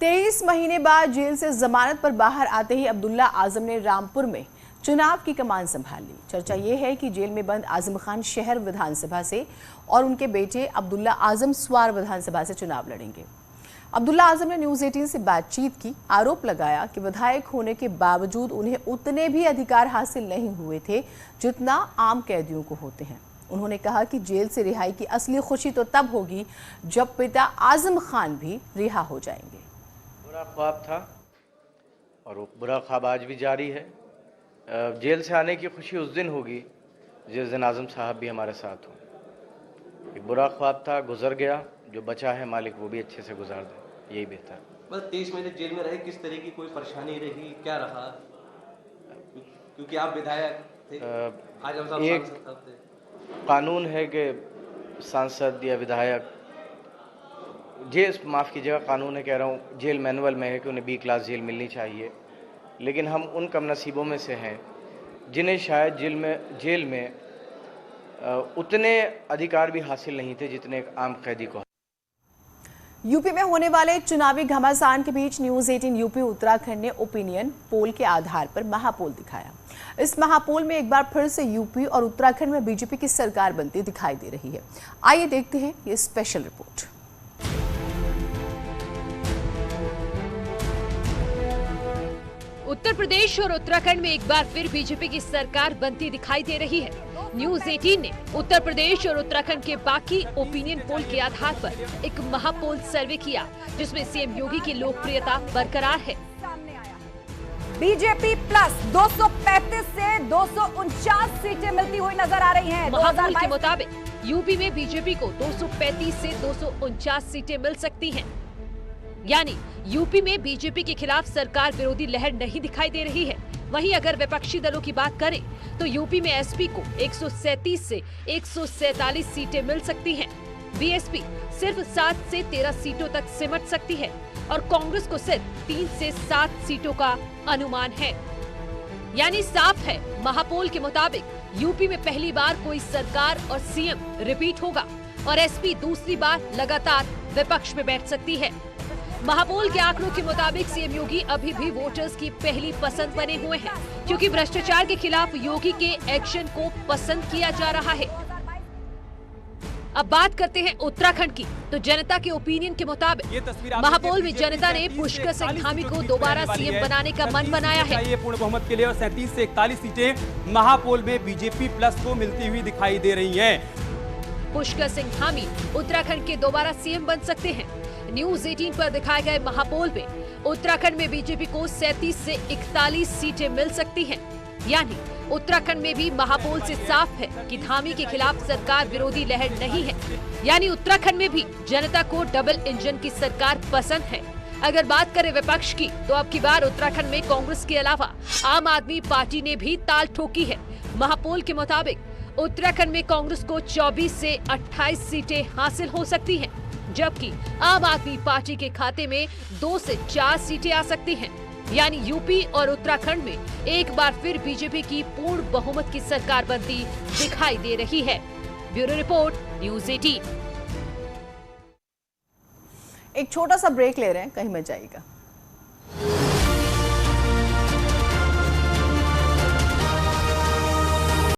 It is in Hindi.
23 महीने बाद जेल से जमानत पर बाहर आते ही अब्दुल्ला आजम ने रामपुर में चुनाव की कमान संभाल ली। चर्चा ये है कि जेल में बंद आजम खान शहर विधानसभा से और उनके बेटे अब्दुल्ला आजम स्वार विधानसभा से चुनाव लड़ेंगे। अब्दुल्ला आजम ने न्यूज़ 18 से बातचीत की, आरोप लगाया कि विधायक होने के बावजूद उन्हें उतने भी अधिकार हासिल नहीं हुए थे जितना आम कैदियों को होते हैं। उन्होंने कहा कि जेल से रिहाई की असली खुशी तो तब होगी जब पिता आजम खान भी रिहा हो जाएंगे। बुरा ख्वाब था और वो बुरा ख्वाब आज भी जारी है। जेल से आने की खुशी उस दिन होगी जिस दिन आजम साहब भी हमारे साथ हों। एक बुरा ख्वाब था, गुजर गया, जो बचा है मालिक वो भी अच्छे से गुजार दे, यही बेहतर। बस 23 महीने जेल में रहे, किस तरह की कोई परेशानी रही, क्या रहा? क्योंकि आप विधायक थे, आजम साहब सांसद थे। कानून है कि सांसद या विधायक जेल, माफ़ कीजिएगा, कानून है कह रहा हूँ, जेल मैनुअल में है कि उन्हें B क्लास जेल मिलनी चाहिए, लेकिन हम उन कम नसीबों में से हैं जिन्हें शायद जेल में उतने अधिकार भी हासिल नहीं थे जितने एक आम कैदी को। यूपी में होने वाले चुनावी घमासान के बीच न्यूज़ 18 यूपी उत्तराखंड ने ओपिनियन पोल के आधार पर महापोल दिखाया। इस महापोल में एक बार फिर से यूपी और उत्तराखंड में बीजेपी की सरकार बनती दिखाई दे रही है। आइए देखते हैं ये स्पेशल रिपोर्ट। उत्तर प्रदेश और उत्तराखंड में एक बार फिर बीजेपी की सरकार बनती दिखाई दे रही है। न्यूज़ 18 ने उत्तर प्रदेश और उत्तराखंड के बाकी ओपिनियन पोल के आधार पर एक महापोल सर्वे किया, जिसमें सीएम योगी की लोकप्रियता बरकरार है। बीजेपी प्लस 235 से 249 सीटें मिलती हुई नजर आ रही हैं। महापोल के मुताबिक यूपी में बीजेपी को 235 से 249 सीटें मिल सकती हैं। यानी यूपी में बीजेपी के खिलाफ सरकार विरोधी लहर नहीं दिखाई दे रही है। वहीं अगर विपक्षी दलों की बात करें तो यूपी में एसपी को 137 से 147 सीटें मिल सकती हैं। बीएसपी सिर्फ 7 से 13 सीटों तक सिमट सकती है और कांग्रेस को सिर्फ 3 से 7 सीटों का अनुमान है। यानी साफ है, महापोल के मुताबिक यूपी में पहली बार कोई सरकार और सीएम रिपीट होगा और एसपी दूसरी बार लगातार विपक्ष में बैठ सकती है। महापोल के आंकड़ों के मुताबिक सीएम योगी अभी भी वोटर्स की पहली पसंद बने हुए हैं, क्योंकि भ्रष्टाचार के खिलाफ योगी के एक्शन को पसंद किया जा रहा है। अब बात करते हैं उत्तराखंड की, तो जनता के ओपिनियन के मुताबिक महापोल में जनता ने पुष्कर सिंह धामी को दोबारा सीएम बनाने का मन बनाया है। पूर्ण बहुमत के लिए और 37 से 41 सीटें महापोल में बीजेपी प्लस को मिलती हुई दिखाई दे रही हैं। पुष्कर सिंह धामी उत्तराखंड के दोबारा सीएम बन सकते हैं। न्यूज़ 18 पर दिखाए गए महापोल में उत्तराखंड में बीजेपी को 37 से 41 सीटें मिल सकती हैं। यानी उत्तराखंड में भी महापोल से साफ है कि धामी के खिलाफ सरकार विरोधी लहर नहीं है। यानी उत्तराखंड में भी जनता को डबल इंजन की सरकार पसंद है। अगर बात करें विपक्ष की, तो अब की बार उत्तराखंड में कांग्रेस के अलावा आम आदमी पार्टी ने भी ताल ठोकी है। महापोल के मुताबिक उत्तराखंड में कांग्रेस को 24 से 28 सीटें हासिल हो सकती हैं, जबकि आम आदमी पार्टी के खाते में 2 से 4 सीटें आ सकती हैं। यानी यूपी और उत्तराखंड में एक बार फिर बीजेपी की पूर्ण बहुमत की सरकार बनती दिखाई दे रही है। Bureau report, news 18। एक छोटा सा ब्रेक ले रहे हैं, कहीं मत जाइएगा।